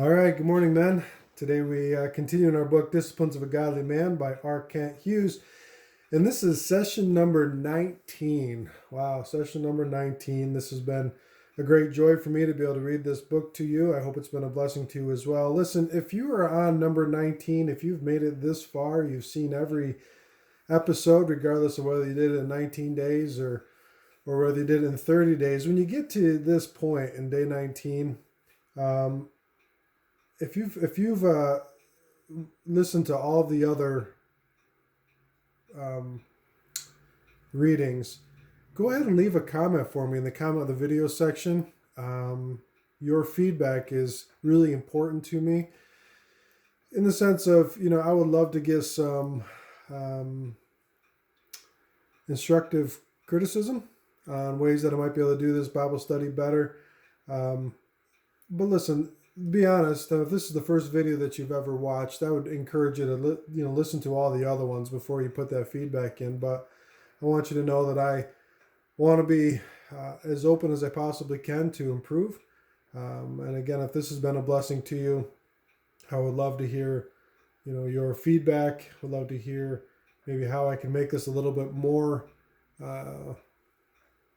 All right, good morning, men. Today we continue in our book, Disciplines of a Godly Man by R. Kent Hughes. And this is session number 19. Wow, session number 19. This has been a great joy for me to be able to read this book to you. I hope it's been a blessing to you as well. Listen, if you are on number 19, if you've made it this far, you've seen every episode, regardless of whether you did it in 19 days or whether you did it in 30 days. When you get to this point in day 19, if you've listened to all the other um, readings, go ahead and leave a comment for me in the comment of the video section. Your feedback is really important to me in the sense of, I would love to get some instructive criticism on ways that I might be able to do this Bible study better. But listen, be honest, if this is the first video that you've ever watched, I would encourage you to listen to all the other ones before you put that feedback in. But I want you to know that I want to be as open as I possibly can to improve. And again, if this has been a blessing to you, I would love to hear, your feedback. Would love to hear maybe how I can make this a little bit more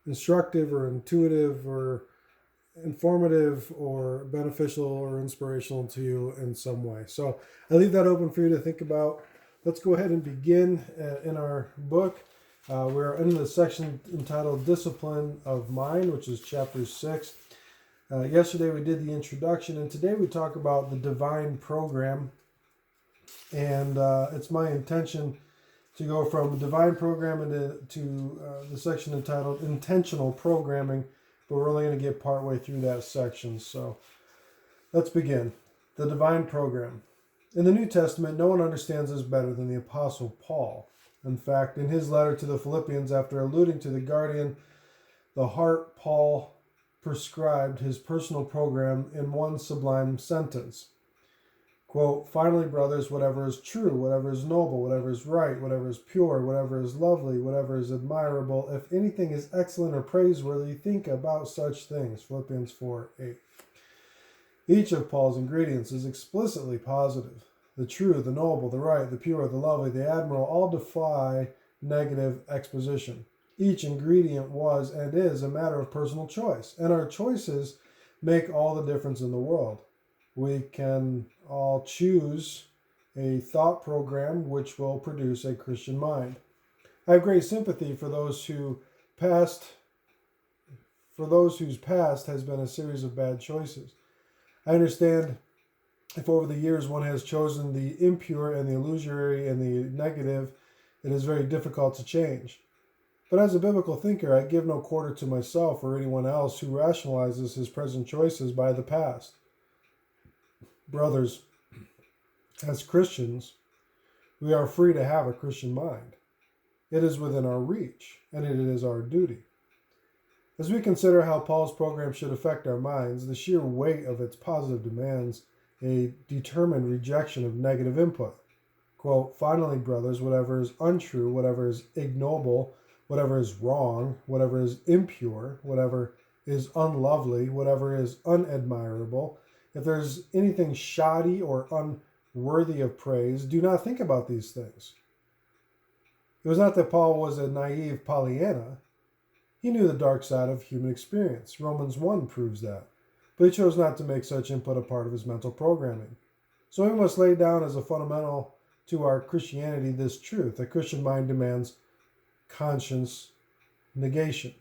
instructive or intuitive or informative or beneficial or inspirational to you in some way. So I leave that open for you to think about. Let's go ahead and begin in our book. We're in the section entitled Discipline of Mind, which is chapter 6. Yesterday we did the introduction, and today we talk about the divine program. And it's my intention to go from divine program to the section entitled Intentional Programming, but we're only going to get partway through that section. So let's begin. The divine program. In the New Testament, no one understands this better than the Apostle Paul. In fact, in his letter to the Philippians, after alluding to the guardian, the heart, Paul prescribed his personal program in one sublime sentence. Quote, "Finally, brothers, whatever is true, whatever is noble, whatever is right, whatever is pure, whatever is lovely, whatever is admirable, if anything is excellent or praiseworthy, think about such things." Philippians 4:8. Each of Paul's ingredients is explicitly positive. The true, the noble, the right, the pure, the lovely, the admirable all defy negative exposition. Each ingredient was and is a matter of personal choice, and our choices make all the difference in the world. We can all choose a thought program which will produce a Christian mind. I have great sympathy for those whose past has been a series of bad choices. I understand if over the years one has chosen the impure and the illusory and the negative, it is very difficult to change. But as a biblical thinker, I give no quarter to myself or anyone else who rationalizes his present choices by the past. Brothers, as Christians, we are free to have a Christian mind. It is within our reach, and it is our duty. As we consider how Paul's program should affect our minds, the sheer weight of its positive demands a determined rejection of negative input. Quote, "Finally, brothers, whatever is untrue, whatever is ignoble, whatever is wrong, whatever is impure, whatever is unlovely, whatever is unadmirable, if there's anything shoddy or unworthy of praise, do not think about these things." It was not that Paul was a naive Pollyanna. He knew the dark side of human experience. Romans 1 proves that. But he chose not to make such input a part of his mental programming. So we must lay down as a fundamental to our Christianity this truth. A Christian mind demands conscious negation.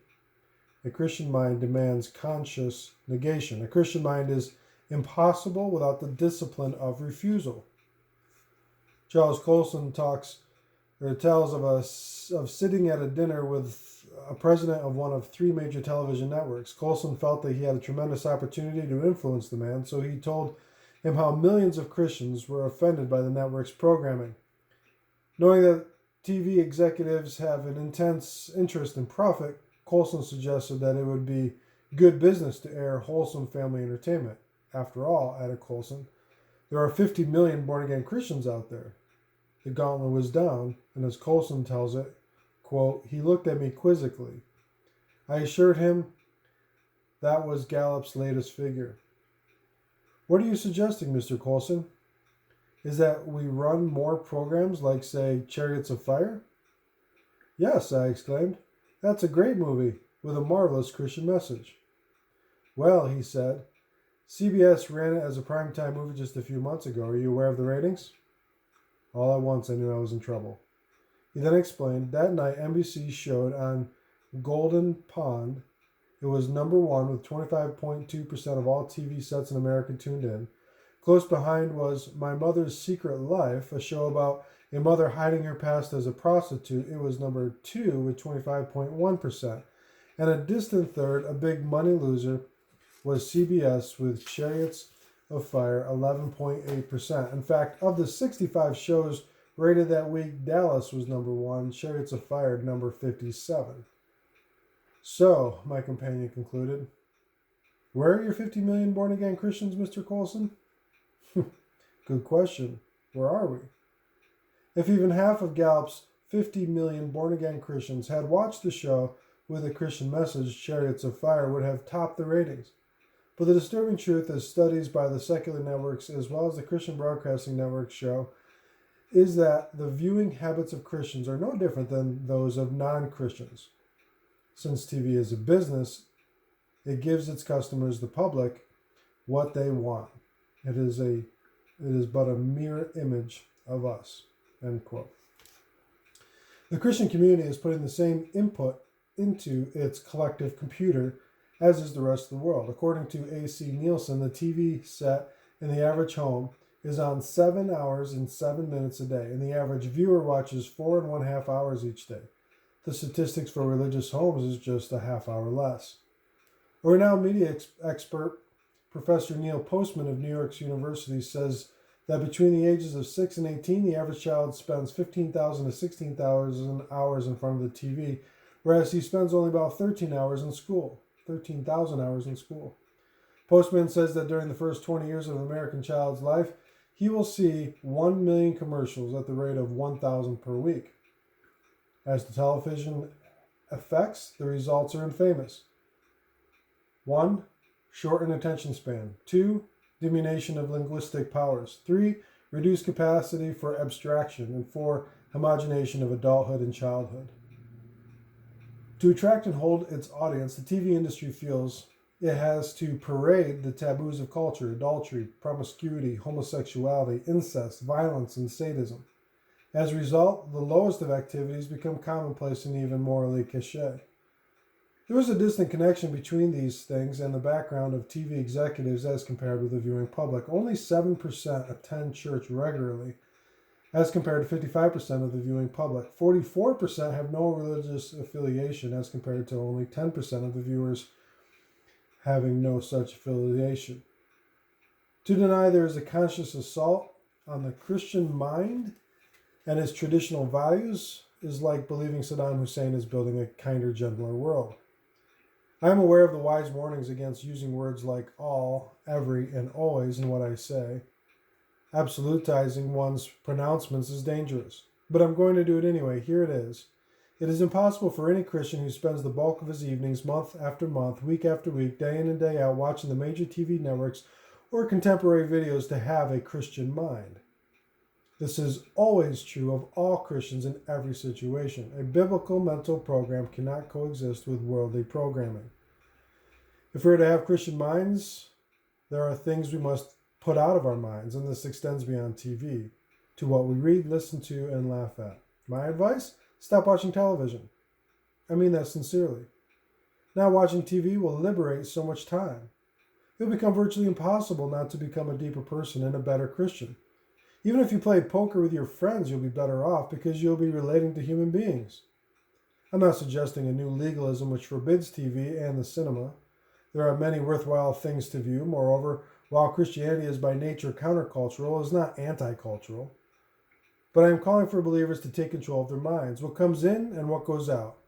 A Christian mind demands conscious negation. A Christian mind is impossible without the discipline of refusal. Charles Colson tells of sitting at a dinner with a president of one of 3 major television networks. Colson felt that he had a tremendous opportunity to influence the man, so he told him how millions of Christians were offended by the network's programming. Knowing that TV executives have an intense interest in profit, Colson suggested that it would be good business to air wholesome family entertainment. After all, added Colson, there are 50 million born-again Christians out there. The gauntlet was down, and as Colson tells it, quote, "He looked at me quizzically. I assured him that was Gallup's latest figure. What are you suggesting, Mr. Coulson? Is that we run more programs like, say, Chariots of Fire? Yes, I exclaimed. That's a great movie with a marvelous Christian message. Well, he said, CBS ran it as a primetime movie just a few months ago. Are you aware of the ratings? All at once I knew I was in trouble. He then explained that night NBC showed on Golden Pond. It was number one with 25.2% of all TV sets in America tuned in. Close behind was My Mother's Secret Life, a show about a mother hiding her past as a prostitute. It was number two with 25.1%. And a distant third, a big money loser, was CBS with Chariots of Fire, 11.8%. In fact, of the 65 shows rated that week, Dallas was number one, Chariots of Fire number 57. So, my companion concluded, where are your 50 million born-again Christians, Mr. Coulson? Good question. Where are we? If even half of Gallup's 50 million born-again Christians had watched the show with a Christian message, Chariots of Fire would have topped the ratings. But the disturbing truth, as studies by the secular networks as well as the Christian Broadcasting Network show, is that the viewing habits of Christians are no different than those of non-Christians. Since TV is a business, it gives its customers, the public, what they want. It is but a mirror image of us. End quote. The Christian community is putting the same input into its collective computer as is the rest of the world. According to A.C. Nielsen, the TV set in the average home is on 7 hours and 7 minutes a day, and the average viewer watches 4.5 hours each day. The statistics for religious homes is just a half hour less. A renowned media expert, Professor Neil Postman of New York University, says that between the ages of 6 and 18, the average child spends 15,000 to 16,000 hours in front of the TV, whereas he spends only about 13,000 hours in school. Postman says that during the first 20 years of an American child's life, he will see 1 million commercials at the rate of 1,000 per week. As the television affects, the results are infamous. 1. Shortened attention span. 2. Diminution of linguistic powers. 3. Reduced capacity for abstraction. And 4. Homogenization of adulthood and childhood. To attract and hold its audience, the TV industry feels it has to parade the taboos of culture, adultery, promiscuity, homosexuality, incest, violence, and sadism. As a result, the lowest of activities become commonplace and even morally cliche. There is a distant connection between these things and the background of TV executives as compared with the viewing public. Only 7% attend church regularly, as compared to 55% of the viewing public. 44% have no religious affiliation, as compared to only 10% of the viewers having no such affiliation. To deny there is a conscious assault on the Christian mind and its traditional values is like believing Saddam Hussein is building a kinder, gentler world. I am aware of the wise warnings against using words like all, every, and always in what I say. Absolutizing one's pronouncements is dangerous, but I'm going to do it anyway. Here it is. It is impossible for any Christian who spends the bulk of his evenings, month after month, week after week, day in and day out, watching the major TV networks or contemporary videos to have a Christian mind. This is always true of all Christians in every situation. A biblical mental program cannot coexist with worldly programming. If we're to have Christian minds, there are things we must put out of our minds, and this extends beyond TV, to what we read, listen to, and laugh at. My advice? Stop watching television. I mean that sincerely. Now watching TV will liberate so much time. It'll become virtually impossible not to become a deeper person and a better Christian. Even if you play poker with your friends, you'll be better off because you'll be relating to human beings. I'm not suggesting a new legalism which forbids TV and the cinema. There are many worthwhile things to view. Moreover, while Christianity is by nature countercultural, it is not anti-cultural. But I am calling for believers to take control of their minds, what comes in and what goes out.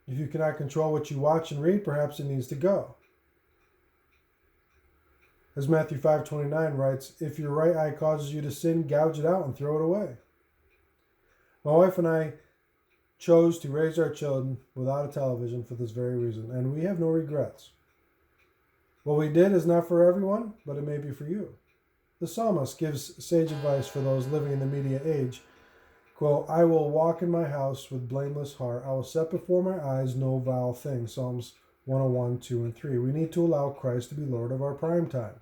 If you cannot control what you watch and read, perhaps it needs to go. As Matthew 5:29 writes, if your right eye causes you to sin, gouge it out and throw it away. My wife and I chose to raise our children without a television for this very reason, and we have no regrets. What we did is not for everyone, but it may be for you. The psalmist gives sage advice for those living in the media age. Quote, I will walk in my house with blameless heart. I will set before my eyes no vile thing. Psalms 101, 2, and 3. We need to allow Christ to be Lord of our prime time.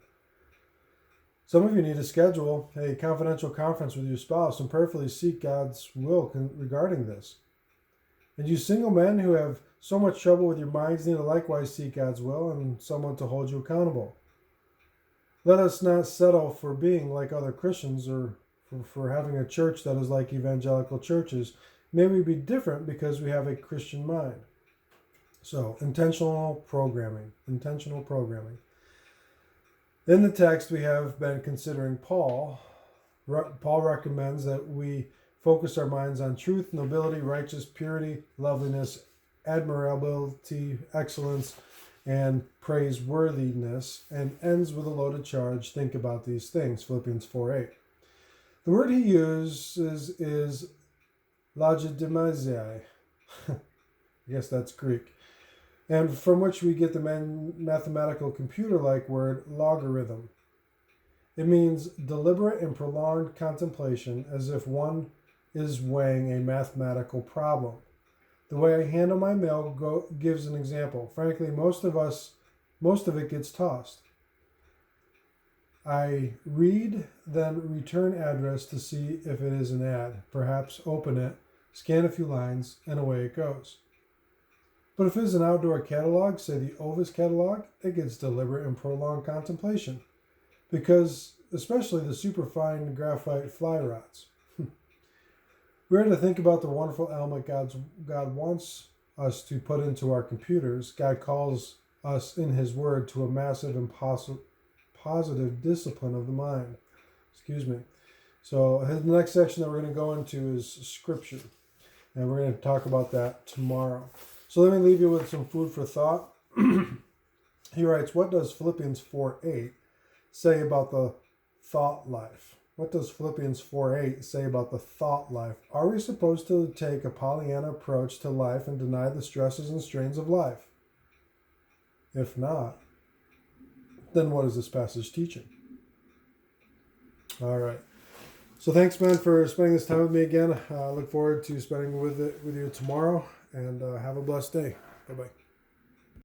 Some of you need to schedule a confidential conference with your spouse and prayerfully seek God's will regarding this. And you single men who have so much trouble with your minds need to likewise seek God's will and someone to hold you accountable. Let us not settle for being like other Christians or for having a church that is like evangelical churches. May we be different because we have a Christian mind. So, intentional programming. Intentional programming. In the text, we have been considering Paul. Paul recommends that we focus our minds on truth, nobility, righteousness, purity, loveliness, admirability, excellence, and praiseworthiness, and ends with a loaded charge. Think about these things, Philippians 4:8. The word he uses is logidemizai. I guess that's Greek. And from which we get the mathematical computer-like word logarithm. It means deliberate and prolonged contemplation, as if one is weighing a mathematical problem. The way I handle my mail gives an example. Frankly, most of it gets tossed. I read, then return address to see if it is an ad. Perhaps open it, scan a few lines, and away it goes. But if it is an outdoor catalog, say the Ovis catalog, it gets deliberate and prolonged contemplation. Because, especially the superfine graphite fly rods. We are to think about the wonderful element God wants us to put into our computers. God calls us in His Word to a massive and positive discipline of the mind. So the next section that we're going to go into is Scripture. And we're going to talk about that tomorrow. So let me leave you with some food for thought. He writes, what does Philippians 4:8 say about the thought life? What does Philippians 4:8 say about the thought life? Are we supposed to take a Pollyanna approach to life and deny the stresses and strains of life? If not, then what is this passage teaching? All right. So thanks, man, for spending this time with me again. I look forward to spending with you tomorrow, and have a blessed day. Bye-bye.